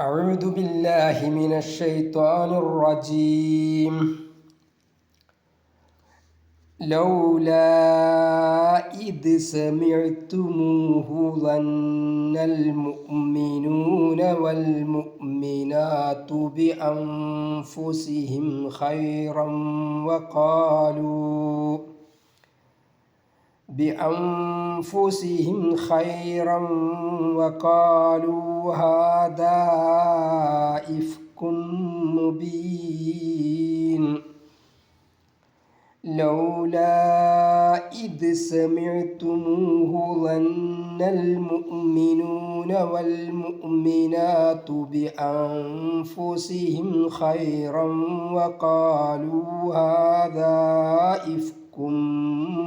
أعوذ بالله من الشيطان الرجيم لولا إذ سمعتموه ظن المؤمنون والمؤمنات بأنفسهم خيرا وقالوا هذا إفك مبين لولا إذ سمعتموه ظن المؤمنون والمؤمنات بأنفسهم خيرا وقالوا هذا إفك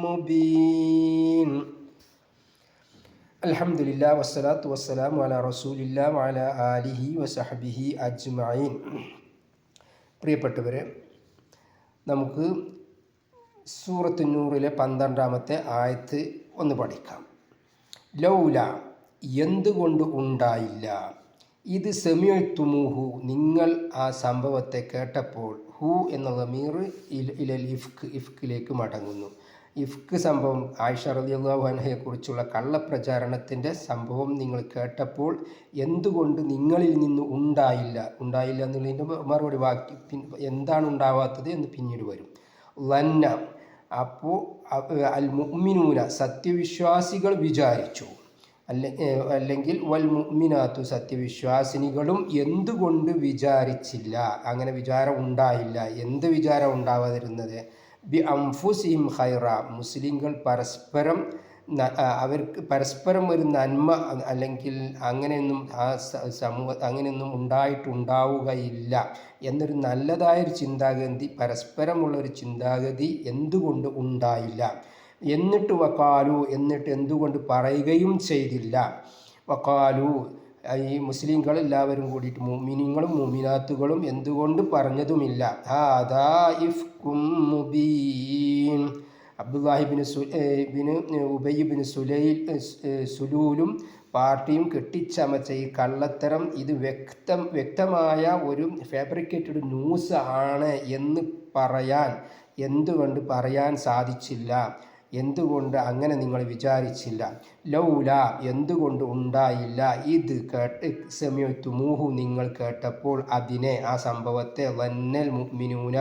مبين അൽഹംദുലില്ലാ വസ്സലാത്തു വസ്സലാമു അലാ റസൂലില്ലാ വഅലാ ആലിഹി വസഹ്ബിഹി അജ്മഈൻ. പ്രിയപ്പെട്ടവരെ, നമുക്ക് സൂറത്ത് നൂറിലെ 12-ാമത്തെ ആയത്ത് ഒന്ന് പഠിക്കാം. ലൗല, എന്തുകൊണ്ട് ഉണ്ടായില്ല, ഇത് സമീഅ്തുമൂഹു, നിങ്ങൾ ആ സംഭവത്തെ കേട്ടപ്പോൾ. ഹു എന്ന ദമീർ ഇലൽ ഇഫ്കിലേക്ക് മടങ്ങുന്നു. ഇഫ്ക്ക് സംഭവം, ആയിഷ റളിയല്ലാഹു അൻഹയെക്കുറിച്ചുള്ള കള്ളപ്രചാരണത്തിൻ്റെ സംഭവം നിങ്ങൾ കേട്ടപ്പോൾ എന്തുകൊണ്ട് നിങ്ങളിൽ നിന്ന് ഉണ്ടായില്ല എന്നുള്ളതിൻ്റെ മറുപടി എന്താണ് ഉണ്ടാവാത്തത് എന്ന് പിന്നീട് വരും. ലന്ന, അപ്പോൾ അൽ മുഅ്മിനൂന, സത്യവിശ്വാസികൾ വിചാരിച്ചു, അല്ലെങ്കിൽ വൽ മുഅ്മിനാത്തു, സത്യവിശ്വാസിനികളും എന്തുകൊണ്ട് വിചാരിച്ചില്ല, അങ്ങനെ വിചാരം ഉണ്ടായില്ല. എന്ത് വിചാരം ഉണ്ടാവാതിരുന്നത്? ബി അംഫുസിഹിം ഖൈറ, മുസ്ലിങ്ങൾ അവർക്ക് പരസ്പരം ഒരു നന്മ അല്ലെങ്കിൽ അങ്ങനെയൊന്നും ആ അങ്ങനെയൊന്നും ഉണ്ടാവുകയില്ല എന്നൊരു നല്ലതായൊരു ചിന്താഗതി, പരസ്പരമുള്ളൊരു ചിന്താഗതി എന്തുകൊണ്ട് ഉണ്ടായില്ല. എന്നിട്ട് എന്തുകൊണ്ട് പറയുകയും ചെയ്തില്ല. വഖാലു, ഈ മുസ്ലിങ്ങൾ എല്ലാവരും കൂടിയിട്ട്, മുഅ്മിനീങ്ങളും മുഅ്മിനാത്തുകളും എന്തുകൊണ്ട് പറഞ്ഞതുമില്ല. ഹാദാ ഇഫ്കും മുബീൻ, അബ്ദുല്ലാഹി ബിൻ ഉബയ്യ് ബിൻ സുലൂലും പാർട്ടിയും കെട്ടിച്ചമച്ച ഈ കള്ളത്തരം, ഇത് വ്യക്തമായ ഒരു ഫാബ്രിക്കേറ്റഡ് ന്യൂസ് ആണ് എന്ന് എന്തുകൊണ്ട് പറയാൻ സാധിച്ചില്ല? എന്തുകൊണ്ട് അങ്ങനെ നിങ്ങൾ വിചാരിച്ചില്ല? ലൗല, എന്തുകൊണ്ട് ഉണ്ടായില്ല, ഇത് സമീഅ്തുമൂഹു, നിങ്ങൾ കേട്ടപ്പോൾ, അതിനെ, ആ സംഭവത്തെ, വന്നൽ മുഅ്മിനൂന.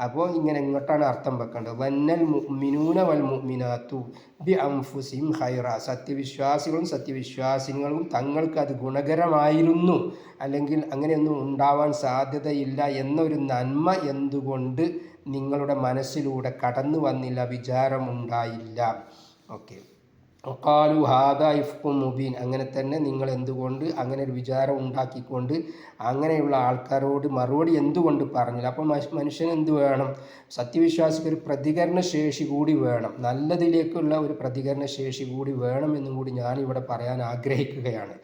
അപ്പോൾ ഇങ്ങോട്ടാണ് അർത്ഥം വെക്കേണ്ടത്. വന്നൽ മുഅ്മിനൂന വൽ മുഅ്മിനാത്തു ബി അൻഫുസിഹിം ഖൈറ, സത്യവിശ്വാസികളും സത്യവിശ്വാസിനികളും തങ്ങൾക്ക് അത് ഗുണകരമായിരുന്നു, അല്ലെങ്കിൽ അങ്ങനെയൊന്നും ഉണ്ടാവാൻ സാധ്യതയില്ല എന്നൊരു നന്മ എന്തുകൊണ്ട് നിങ്ങളുടെ മനസ്സിലൂടെ കടന്നു വന്നില്ല, വിചാരമുണ്ടായില്ല. ഓക്കെ. ഖാലു ഹാദാ ഇഫ്കും മുബീൻ, അങ്ങനെ തന്നെ നിങ്ങൾ എന്തുകൊണ്ട് അങ്ങനെ ഒരു വിചാരം ഉണ്ടാക്കിക്കൊണ്ട് അങ്ങനെയുള്ള ആൾക്കാരോട് മറുപടി എന്തുകൊണ്ട് പറഞ്ഞില്ല? അപ്പോൾ മനുഷ്യന് എന്ത് വേണം? സത്യവിശ്വാസിക്ക് ഒരു പ്രതികരണ ശേഷി കൂടി വേണം, നല്ലതിലേക്കുള്ള ഒരു പ്രതികരണ ശേഷി കൂടി വേണമെന്നും കൂടി ഞാനിവിടെ പറയാൻ ആഗ്രഹിക്കുകയാണ്.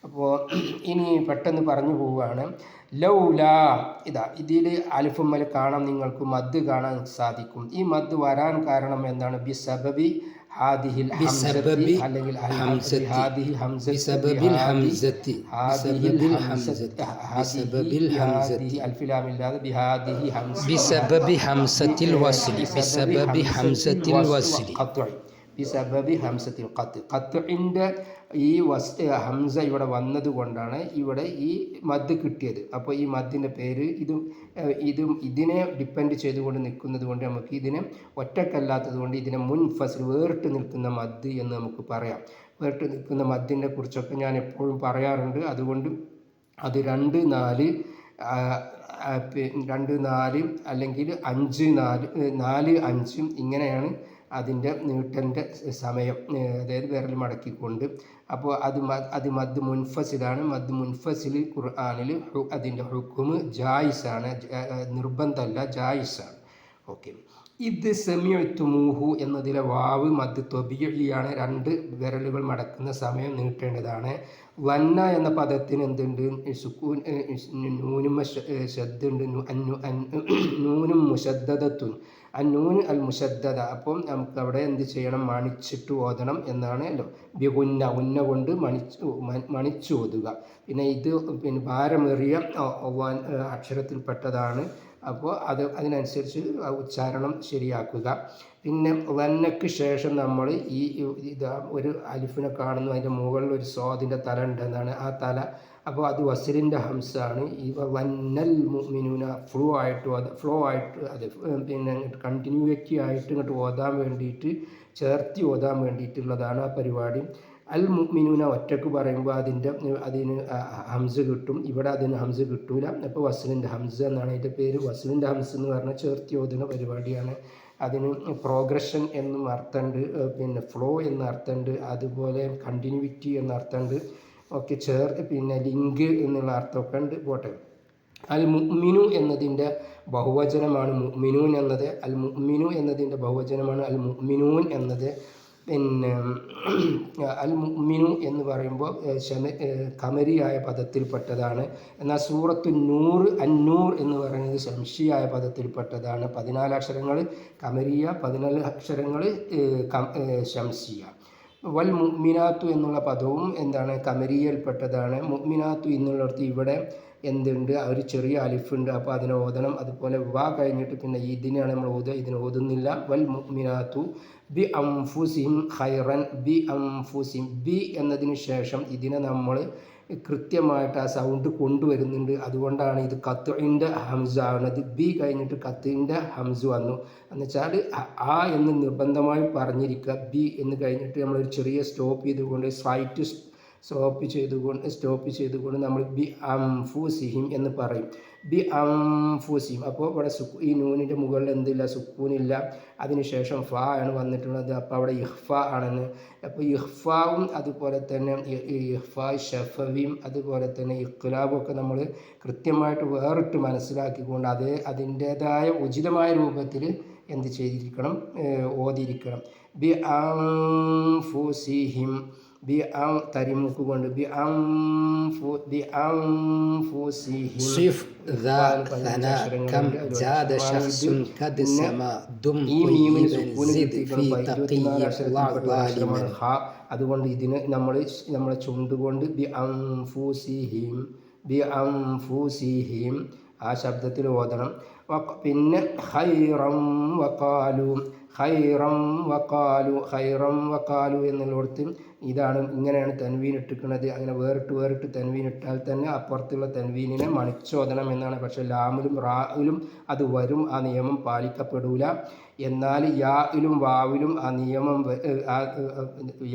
അപ്പോൾ ഇനി പെട്ടെന്ന് പറഞ്ഞു പോവുകയാണ്. ലൗല, ഇതിൽ അലിഫുമ്മൽ കാണാം, നിങ്ങൾക്ക് മദ് കാണാൻ സാധിക്കും. ഈ മദ് വരാൻ കാരണം എന്താണ്? ബിസബബി ഹാദിഹിൽ ഹംസത്തി, അല്ലെങ്കിൽ ഹാദിഹി ഹംസത്തി, അൽഫിലാമില്ലാതെ ബിഹാദിഹി ഹംസത്തി, ബിസബബി ഹംസത്തിൽ വസ്ലി, ബിസബബി ഹംസത്തിൽ വസ്ലി, ബിസബബി ഹംസത്തിൽ ഖത്ഇന്റെ ഈ ഹംസ ഇവിടെ വന്നതുകൊണ്ടാണ് ഇവിടെ ഈ മദ് കിട്ടിയത്. അപ്പോൾ ഈ മദ്ദിൻ്റെ പേര് ഇതിനെ ഡിപ്പെൻഡ് ചെയ്തുകൊണ്ട് നിൽക്കുന്നത് കൊണ്ട് നമുക്ക് ഇതിനെ ഒറ്റക്കല്ലാത്തത് കൊണ്ട് ഇതിനെ മുൻഫസിൽ, വേറിട്ട് നിൽക്കുന്ന മദ് എന്ന് നമുക്ക് പറയാം. വേറിട്ട് നിൽക്കുന്ന മദ്ദിനെ കുറിച്ചൊക്കെ ഞാൻ എപ്പോഴും പറയാറുണ്ട്. അതുകൊണ്ട് അത് 2, 4 അല്ലെങ്കിൽ 5, 4, 5 ഇങ്ങനെയാണ് അതിൻ്റെ നീട്ടൻ്റെ സമയം, അതായത് വിരൽ മടക്കിക്കൊണ്ട്. അപ്പോൾ അത് മദ് മുൻഫസിലാണ്. മദ് മുൻഫസിൽ ഖുർആനിൽ അതിൻ്റെ ഹുക്മ് ജായിസാണ്, നിർബന്ധമല്ല, ജായിസാണ്. ഓക്കെ. ഇത് സമീഅ്തുമൂഹു എന്നതിലെ വാവ് മദ് ത്വബീഇയാണ്, 2 വിരലുകൾ മടക്കുന്ന സമയം നീട്ടേണ്ടതാണ്. വന്ന എന്ന പദത്തിന് എന്തുണ്ട്? നൂനും ഷദ്ദുണ്ട്, നൂനും മുശദ്ദദത്തുൻ, അന്നൂൻ അൽ മുശദ്ദദ. അപ്പം നമുക്ക് അവിടെ എന്ത് ചെയ്യണം, മണിച്ചിട്ട് ഓതണം എന്നാണ്. ബിഗുന്ന, ഉന്ന കൊണ്ട് മണിച്ചു ഓതുക. പിന്നെ ഇത് പിന്നെ ഭാരമേറിയ അക്ഷരത്തിൽപ്പെട്ടതാണ്. അപ്പോൾ അതിനനുസരിച്ച് ഉച്ചാരണം ശരിയാക്കുക. പിന്നെ വന്നക്ക് ശേഷം നമ്മൾ ഒരു അലിഫിനെ കാണുന്നു, അതിൻ്റെ മുകളിൽ ഒരു സ്വാദിൻ്റെ തല ഉണ്ടെന്നാണ് ആ തല. അപ്പോൾ അത് വസ്ലിൻ്റെ ഹംസാണ്. വന്നൽ മുഅ്മിനൂന ഫ്ലോ ആയിട്ട് അത് പിന്നെ കണ്ടിന്യൂറ്റി ആയിട്ട് ഇങ്ങോട്ട് ഓതാൻ വേണ്ടിയിട്ട്, ചേർത്തി ഓതാൻ വേണ്ടിയിട്ടുള്ളതാണ് ആ പരിപാടി. അൽ മുഅ്മിനൂന ഒറ്റക്ക് പറയുമ്പോൾ അതിന് ഹംസ് കിട്ടും. ഇവിടെ അതിന് ഹംസ് കിട്ടൂല. അപ്പോൾ വസ്ലിൻ്റെ ഹംസ് എന്നാണ് അതിൻ്റെ പേര്. വസ്ലിൻ്റെ ഹംസ് എന്ന് പറഞ്ഞാൽ ചേർത്തി ഓതുന്ന പരിപാടിയാണ്. അതിന് പ്രോഗ്രഷൻ എന്നും അർത്ഥമുണ്ട്, പിന്നെ ഫ്ലോ എന്ന അർത്ഥമുണ്ട്, അതുപോലെ കണ്ടിന്യൂറ്റി എന്ന അർത്ഥമുണ്ട്. ഓക്കെ, പിന്നെ ലിങ്ക് എന്നുള്ള അർത്ഥമൊക്കെ ഉണ്ട്. പോട്ടെ. അൽ മുഅ്മിനു എന്നതിൻ്റെ ബഹുവചനമാണ് മുഅ്മിനൂൻ എന്നത്. അൽ മുഅ്മിനു എന്നതിൻ്റെ ബഹുവചനമാണ് അൽ മുഅ്മിനൂൻ എന്നത്. പിന്നെ അൽ മുഅ്മിനു എന്ന് പറയുമ്പോൾ കമരിയായ പദത്തിൽപ്പെട്ടതാണ്. എന്നാൽ സൂറത്തു നൂർ അന്നൂർ എന്ന് പറയുന്നത് ശംഷിയായ പദത്തിൽപ്പെട്ടതാണ്. 14 അക്ഷരങ്ങൾ കമരിയ, 14 അക്ഷരങ്ങൾ ശംസിയ. വൽ മുഅ്മിനാത്തു എന്നുള്ള പദവും എന്താണ്, കമരിയയിൽപ്പെട്ടതാണ്. മുഅ്മിനാത്തു എന്നുള്ളിടത്ത് ഇവിടെ എന്തുണ്ട്, ഒരു ചെറിയ അലിഫുണ്ട്. അപ്പോൾ അതിനെ ഓതണം. അതുപോലെ വാ കഴിഞ്ഞിട്ട് പിന്നെ ഇതിനെയാണ് നമ്മൾ ഓതുക, ഇതിനെ ഓതുന്നില്ല. വൽ മുഅ്മിനാത്തു ബി അംഫുസിഹിം ഖൈറൻ, ബി അംഫുസിഹിം, ബി എന്നതിന് ശേഷം ഇതിനെ നമ്മൾ കൃത്യമായിട്ട് ആ സൗണ്ട് കൊണ്ടുവരുന്നുണ്ട്. അതുകൊണ്ടാണ് ഇത് കത്തുഇൻ്റെ ഹംസ ആവുന്നത്. ബി കഴിഞ്ഞിട്ട് കത്തുഇൻ്റെ ഹംസ് വന്നു എന്നുവെച്ചാൽ ആ എന്ന് നിർബന്ധമായി പറഞ്ഞിരിക്കുക. ബി എന്ന് കഴിഞ്ഞിട്ട് നമ്മളൊരു ചെറിയ സ്റ്റോപ്പ് ചെയ്തുകൊണ്ട് സ്റ്റോപ്പ് ചെയ്തുകൊണ്ട് നമ്മൾ ബി അംഫുസിഹിം എന്ന് പറയും. ബി അംഫുസിഹിം. അപ്പോൾ ഇവിടെ ഈ നൂനിൻ്റെ മുകളിൽ എന്തില്ല, സുക്കൂനില്ല. അതിനുശേഷം ഫ ആണ് വന്നിട്ടുള്ളത്. അപ്പോൾ അവിടെ ഇഹ്ഫ ആണെന്ന്. അപ്പോൾ ഇഹ്ഫാവും അതുപോലെ തന്നെ ഇഹ്ഫ ഷഫവിയും അതുപോലെ തന്നെ ഇഖ്ലാബും ഒക്കെ നമ്മൾ കൃത്യമായിട്ട് വേറിട്ട് മനസ്സിലാക്കിക്കൊണ്ട് അതിൻ്റേതായ ഉചിതമായ രൂപത്തിൽ എന്ത് ചെയ്തിരിക്കണം, ഓതിയിരിക്കണം. ബി അംഫുസിഹിം, തരിമുക്ക് കൊണ്ട് ബി അംഫുസിഹിം. അതുകൊണ്ട് ഇതിന് നമ്മളെ ചുണ്ടുകൊണ്ട് ബി അംഫുസിഹിം ആ ശബ്ദത്തിൽ ഓതണം. പിന്നെ ഖൈറം വഖാലു എന്നുള്ളിടത്ത് ഇങ്ങനെയാണ് തൻവീൻ ഇട്ടിരിക്കുന്നത്. അങ്ങനെ വേറിട്ട് തൻവീൻ ഇട്ടാൽ തന്നെ അപ്പുറത്തുള്ള തൻവീനിനെ മണിച്ചോദനം എന്നാണ്. പക്ഷേ ലാമിലും റായിലും അത് വരും, ആ നിയമം പാലിക്കപ്പെടൂല. എന്നാൽ യായിലും വാവിലും ആ നിയമം,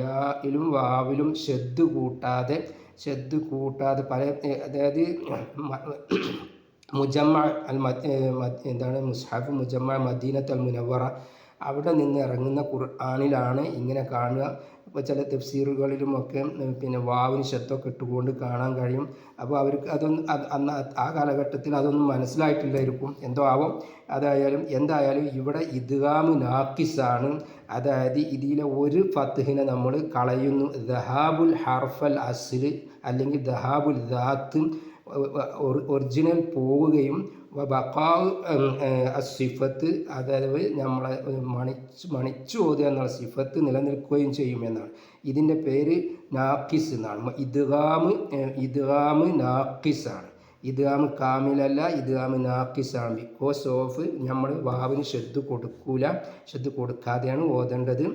യായിലും വാവിലും ഷെദ് കൂട്ടാതെ പല, അതായത് മുജമ്മ എന്താണ് മുസ്ഹഫ് മുജമ്മ മദീനത്ത് അൽ മുനവ്വറ, അവിടെ നിന്ന് ഇറങ്ങുന്ന ഖുർആനിലാണ് ഇങ്ങനെ കാണുക. ഇപ്പോൾ ചില തഫ്സീറുകളിലുമൊക്കെ പിന്നെ വാവിന് ശബ്ദമൊക്കെ ഇട്ടുകൊണ്ട് കാണാൻ കഴിയും. അപ്പോൾ അവർക്ക് അന്ന് ആ കാലഘട്ടത്തിൽ അതൊന്നും മനസ്സിലായിട്ടില്ലായിരിക്കും, എന്തോ ആവും. എന്തായാലും ഇവിടെ ഇദ്ഗാമ് നാക്കിസാണ്. അതായത് ഇതിലെ ഒരു ഫത്ഹിനെ നമ്മൾ കളയുന്നു. ദഹാബുൽ ഹർഫൽ അസ്ല് അല്ലെങ്കിൽ ദഹാബുൽ ദാത്ത് ഒറിജിനൽ പോവുകയും ബഖാഉ സിഫത്ത്, അതായത് നമ്മളെ മണിച്ചു ഓതുക എന്നുള്ള സിഫത്ത് നിലനിൽക്കുകയും ചെയ്യുമെന്നാണ്. ഇതിൻ്റെ പേര് നാക്കിസ് എന്നാണ്. ഇദ്ഗാമ് നാക്കിസാണ്. ഇദ്ഗാമ് കാമിലല്ല, ഇദ്ഗാമ് നാക്കിസാണ്. ബിക്കോസ് ഓഫ് നമ്മൾ വാവിന് ഷെദ് കൊടുക്കാതെയാണ് ഓതേണ്ടത്.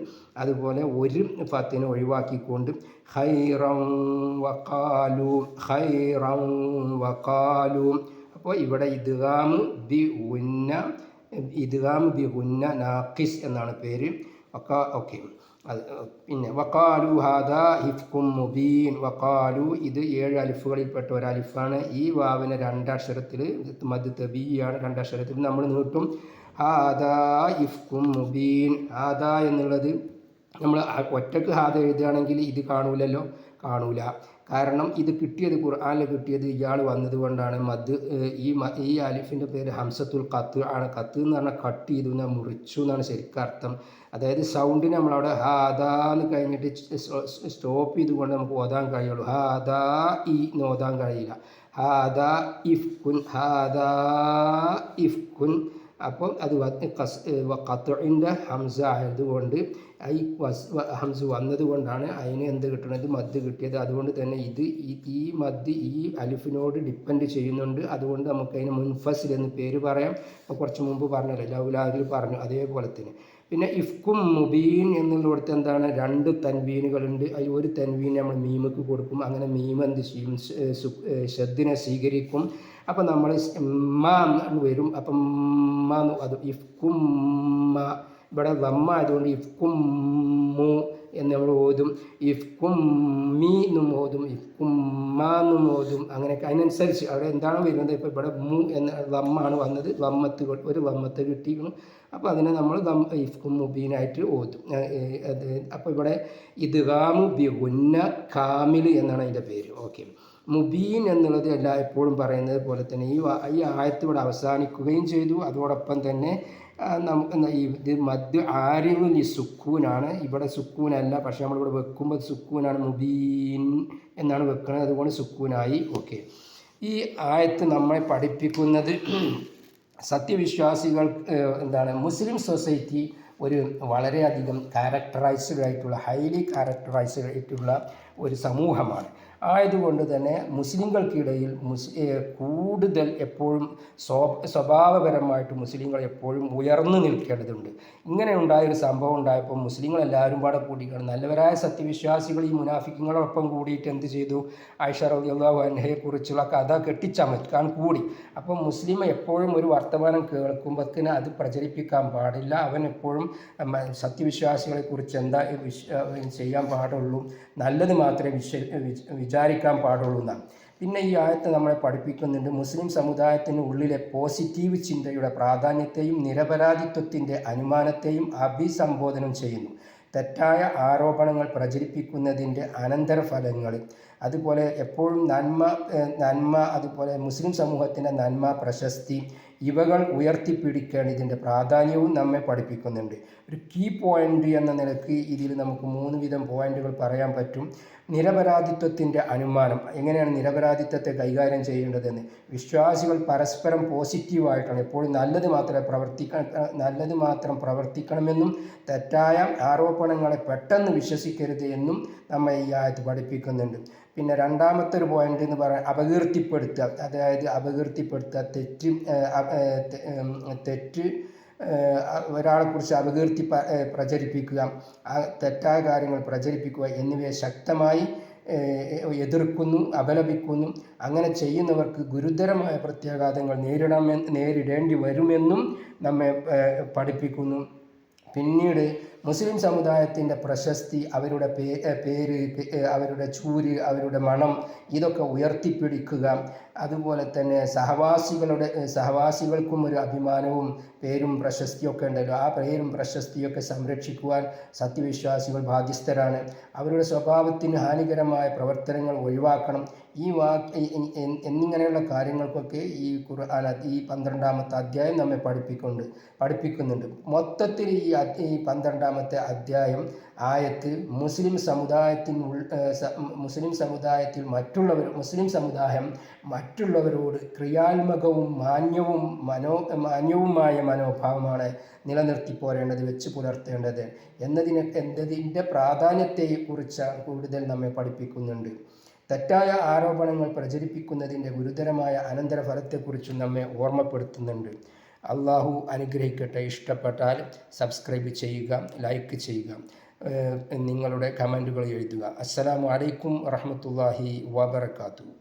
അതുപോലെ ഒരു ഫത്തിനെ ഒഴിവാക്കിക്കൊണ്ട് ഖൈറൻ വഖാലു. അപ്പോൾ ഇവിടെ ഇദ്ഗാമ് ബി ഹുന്ന നാക്കിസ് എന്നാണ് പേര്. ഓക്കെ. പിന്നെ വഖാലു ഹാദാ ഇഫ്കും മുബീൻ. വഖാലു ഇത് 7 അലിഫുകളിൽപ്പെട്ട ഒരു അലിഫാണ്. ഈ വാവിനെ 2 അക്ഷരത്തിൽ മദ് തബീയാണ്, 2 അക്ഷരത്തിൽ നമ്മൾ നീട്ടും. ഹാദാ ഇഫ്കും മുബീൻ. ഹാദാ എന്നുള്ളത് നമ്മൾ ഒറ്റക്ക് ഹാദ എഴുതുകയാണെങ്കിൽ ഇത് കാണൂല. കാരണം ഇത് ഖുർആനിൽ കിട്ടിയത് ഇയാൾ വന്നതുകൊണ്ടാണ്. ഈ അലിഫിൻ്റെ പേര് ഹംസത്തുൽ ഖത്ത് ആണ്. ഖത്ത് എന്ന് പറഞ്ഞാൽ കട്ട് ചെയ്തു, മുറിച്ചു എന്നാണ് ശരിക്കും അർത്ഥം. അതായത് സൗണ്ടിന് നമ്മളവിടെ ഹാദാന്ന് കഴിഞ്ഞിട്ട് സ്റ്റോപ്പ് ചെയ്തുകൊണ്ട് നമുക്ക് ഓതാൻ കഴിയുള്ളൂ. ഹാദാ എന്ന് ഓതാൻ കഴിയില്ല. ഹാദാ ഇഫ്കുൻ അപ്പോൾ അത് ഖത്ഇൻ്റെ ഹംസ ആയതുകൊണ്ട് ഐ ഹംസ് വന്നതുകൊണ്ടാണ് അതിന് എന്ത് കിട്ടുന്നത്, മദ് കിട്ടിയത്. അതുകൊണ്ട് തന്നെ ഈ മദ് ഈ അലിഫിനോട് ഡിപ്പെൻഡ് ചെയ്യുന്നുണ്ട്. അതുകൊണ്ട് നമുക്കതിന് മുൻഫസിൽ എന്ന് പേര് പറയാം. അപ്പോൾ കുറച്ച് മുമ്പ് പറഞ്ഞല്ലോ, ലൗലാദിൽ പറഞ്ഞു, അതേപോലെ തന്നെ. പിന്നെ ഇഫ്കും മുബീൻ എന്നുള്ളിടത്ത് എന്താണ്, 2 തൻവീനുകളുണ്ട്. അതിൽ ഒരു തൻവീൻ നമ്മൾ മീമക്ക് കൊടുക്കും. അങ്ങനെ മീം എന്ത് ചെയ്യും, ഷദ്ദിനെ സ്വീകരിക്കും. അപ്പം നമ്മൾ മ വരും. അപ്പം അത് ഇഫ്കും ഇവിടെ വമ്മ ആയതുകൊണ്ട് ഇഫ്കും മു എന്ന് നമ്മൾ ഓതും. ഇഫ്കും മീ എന്നും ഓതും, ഇഫ്കും മാ എന്നും ഓതും. അങ്ങനെയൊക്കെ അതിനനുസരിച്ച് അവിടെ എന്താണോ വരുന്നത്. ഇപ്പോൾ ഇവിടെ മു എന്ന വമ്മാണ് വന്നത്, ഒരു വമ്മത്ത് കിട്ടിയിരുന്നു. അപ്പോൾ അതിനെ നമ്മൾ ഇഫ്കും മുബീനായിട്ട് ഓതും. അപ്പോൾ ഇവിടെ ഇദ്ഗാമു ബി ഗുന്ന കാമിൽ എന്നാണ് അതിൻ്റെ പേര്. ഓക്കെ, മുബീൻ എന്നുള്ളത് എപ്പോഴും പറയുന്നത് പോലെ തന്നെ ഈ ആയത്ത് ഇവിടെ അവസാനിക്കുകയും ചെയ്തു. അതോടൊപ്പം തന്നെ ഇത് മദ് ആരിവുൽ ഈ സുക്കൂനാണ്. ഇവിടെ സുക്കൂനല്ല, പക്ഷേ നമ്മളിവിടെ വെക്കുമ്പോൾ സുക്കൂനാണ്, മുബീൻ എന്നാണ് വെക്കുന്നത്. അതുകൊണ്ട് സുക്കൂനായി. ഓക്കെ, ഈ ആയത്ത് നമ്മളെ പഠിപ്പിക്കുന്നത് സത്യവിശ്വാസികൾ എന്താണ്, മുസ്ലിം സൊസൈറ്റി ഒരു വളരെയധികം ക്യാരക്ടറൈസ്ഡ് ആയിട്ടുള്ള, ഹൈലി ക്യാരക്ടറൈസ്ഡ് ആയിട്ടുള്ള ഒരു സമൂഹമാണ്. ആയതുകൊണ്ട് തന്നെ മുസ്ലിങ്ങൾക്കിടയിൽ കൂടുതൽ എപ്പോഴും സ്വഭാവപരമായിട്ട് മുസ്ലിങ്ങൾ എപ്പോഴും ഉയർന്നു നിൽക്കേണ്ടതുണ്ട്. ഇങ്ങനെ ഉണ്ടായൊരു സംഭവം ഉണ്ടായപ്പോൾ മുസ്ലിങ്ങൾ എല്ലാവരും പാടെ കൂടിയാണ്, നല്ലവരായ സത്യവിശ്വാസികൾ ഈ മുനാഫിക്കുകളോടൊപ്പം കൂടിയിട്ട് എന്ത് ചെയ്തു, ആയിഷ റളിയല്ലാഹു അൻഹയെക്കുറിച്ചുള്ള കഥ കെട്ടിച്ചമക്കാൻ കൂടി. അപ്പം മുസ്ലിം എപ്പോഴും ഒരു വർത്തമാനം കേൾക്കുമ്പോഴത്തേന് അത് പ്രചരിപ്പിക്കാൻ പാടില്ല. അവൻ എപ്പോഴും സത്യവിശ്വാസികളെക്കുറിച്ച് എന്താ ചെയ്യാൻ പാടുള്ളൂ, നല്ലത് മാത്രമേ വിചാരിക്കാൻ പാടുള്ളൂ എന്നാണ്. പിന്നെ ഈ ആയത്ത് നമ്മളെ പഠിപ്പിക്കുന്നുണ്ട്, മുസ്ലിം സമുദായത്തിന് ഉള്ളിലെ പോസിറ്റീവ് ചിന്തയുടെ പ്രാധാന്യത്തെയും നിരപരാധിത്വത്തിൻ്റെ അനുമാനത്തെയും അഭിസംബോധനം ചെയ്യുന്നു. തെറ്റായ ആരോപണങ്ങൾ പ്രചരിപ്പിക്കുന്നതിൻ്റെ അനന്തരഫലങ്ങൾ, അതുപോലെ എപ്പോഴും നന്മ അതുപോലെ മുസ്ലിം സമൂഹത്തിൻ്റെ നന്മ, പ്രശസ്തി ഇവകൾ ഉയർത്തിപ്പിടിക്കേണ്ടതിൻ്റെ പ്രാധാന്യവും നമ്മെ പഠിപ്പിക്കുന്നുണ്ട്. ഒരു കീ പോയിൻ്റ് എന്ന നിലയ്ക്ക് ഇതിൽ നമുക്ക് 3 വിധം പോയിൻ്റുകൾ പറയാൻ പറ്റും. നിരപരാധിത്വത്തിൻ്റെ അനുമാനം, എങ്ങനെയാണ് നിരപരാധിത്വത്തെ കൈകാര്യം ചെയ്യേണ്ടതെന്ന്. വിശ്വാസികൾ പരസ്പരം പോസിറ്റീവായിട്ടാണ്, എപ്പോഴും നല്ലത് മാത്രം പ്രവർത്തിക്കണമെന്നും തെറ്റായ ആരോപണങ്ങളെ പെട്ടെന്ന് വിശ്വസിക്കരുത് എന്നും നമ്മെ ഈ ആയത്ത് പഠിപ്പിക്കുന്നുണ്ട്. പിന്നെ രണ്ടാമത്തെ ഒരു പോയിന്റ് എന്ന് പറയാൻ അപകീർത്തിപ്പെടുത്തുക, അതായത് അപകീർത്തിപ്പെടുത്തുക, തെറ്റ് ഒരാളെക്കുറിച്ച് അപകീർത്തി പ്രചരിപ്പിക്കുക, തെറ്റായ കാര്യങ്ങൾ പ്രചരിപ്പിക്കുക എന്നിവയെ ശക്തമായി എതിർക്കുന്നു, അപലപിക്കുന്നു. അങ്ങനെ ചെയ്യുന്നവർക്ക് ഗുരുതരമായ പ്രത്യാഘാതങ്ങൾ നേരിടേണ്ടി വരുമെന്നും നമ്മെ പഠിപ്പിക്കുന്നു. പിന്നീട് മുസ്ലിം സമുദായത്തിൻ്റെ പ്രശസ്തി, അവരുടെ പേര്, അവരുടെ ചൂര്, അവരുടെ മണം ഇതൊക്കെ ഉയർത്തിപ്പിടിക്കുക. അതുപോലെ തന്നെ സഹവാസികൾക്കും ഒരു അഭിമാനവും പേരും പ്രശസ്തിയൊക്കെ ഉണ്ടല്ലോ, ആ പേരും പ്രശസ്തിയൊക്കെ സംരക്ഷിക്കുവാൻ സത്യവിശ്വാസികൾ ബാധ്യസ്ഥരാണ്. അവരുടെ സ്വഭാവത്തിന് ഹാനികരമായ പ്രവർത്തനങ്ങൾ ഒഴിവാക്കണം. എന്നിങ്ങനെയുള്ള കാര്യങ്ങൾക്കൊക്കെ ഈ ഖുർആൻ ഈ 12-ാമത്തെ അധ്യായം നമ്മെ പഠിപ്പിക്കുന്നുണ്ട്. മൊത്തത്തിൽ ഈ 12-ാമത്തെ അധ്യായം ആയത്ത് മുസ്ലിം സമുദായത്തിൽ മുസ്ലിം സമുദായം മറ്റുള്ളവരോട് ക്രിയാത്മകവും മാന്യവുമായ മനോഭാവമാണ് നിലനിർത്തി പോരേണ്ടത്, വെച്ച് പുലർത്തേണ്ടത് എന്നതിൻ്റെ പ്രാധാന്യത്തെക്കുറിച്ച് കൂടുതൽ നമ്മെ പഠിപ്പിക്കുന്നുണ്ട്. തെറ്റായ ആരോപണങ്ങൾ പ്രചരിപ്പിക്കുന്നതിൻ്റെ ഗുരുതരമായ അനന്തരഫലത്തെക്കുറിച്ചും നമ്മെ ഓർമ്മപ്പെടുത്തുന്നുണ്ട്. അള്ളാഹു അനുഗ്രഹിക്കട്ടെ. ഇഷ്ടപ്പെട്ടാൽ സബ്സ്ക്രൈബ് ചെയ്യുക, ലൈക്ക് ചെയ്യുക, നിങ്ങളുടെ കമൻറ്റുകൾ എഴുതുക. അസ്സലാമു അലൈക്കും വറഹ്മത്തുള്ളാഹി വബറകാതുഹു.